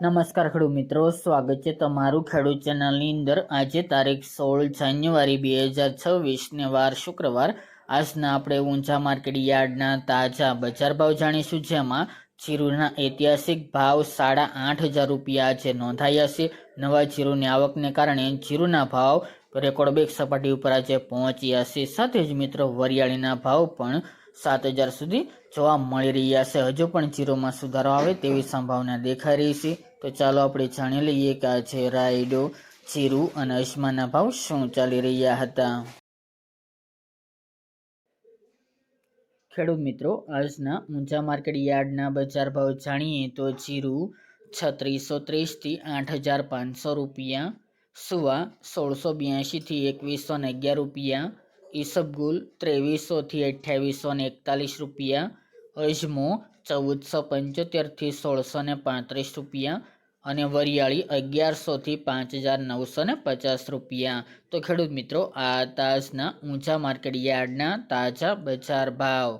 નમસ્કાર ખેડૂત મિત્રો, સ્વાગત છે તમારું ખેડૂત ચેનલની અંદર। આજે તારીખ 16 જાન્યુઆરી 2026 ને વાર શુક્રવાર। આજના આપણે ઊંચા માર્કેટ યાર્ડના તાજા બજાર ભાવ જાણીશું, જેમાં જીરુના ઐતિહાસિક ભાવ 8,500 રૂપિયા આજે નોંધાયા છે। નવા જીરુની આવકને કારણે જીરુના ભાવ રેકોર્ડ બ્રેક સપાટી ઉપર આજે પહોંચ્યા છે। સાથે જ મિત્રો વરિયાળીના ભાવ પણ 7,000 સુધી જોવા મળી રહ્યા છે। હજુ પણ જીરોમાં સુધારો આવે તેવી સંભાવના દેખાઈ રહી છે। તો ચાલો આપણે જાણી લઈએ કે આજે રાયડો, જીરું અને અજમાના ભાવ શું ચાલી રહ્યા હતા। ખેડૂત મિત્રો, આજના ઊંચા માર્કેટ યાર્ડના બજાર ભાવ જાણીએ તો જીરું 3630 થી 8,500 રૂપિયા, સુવા 1682 થી 2111 રૂપિયા, ઈસબગુલ 2300 થી 2841 રૂપિયા, અજમો 1475 થી 1635 રૂપિયા અને વરિયાળી 1100 થી 5,950 રૂપિયા। તો ખેડૂત મિત્રો, આ તાજના ઊંચા માર્કેટ યાર્ડના તાજા બજાર ભાવ।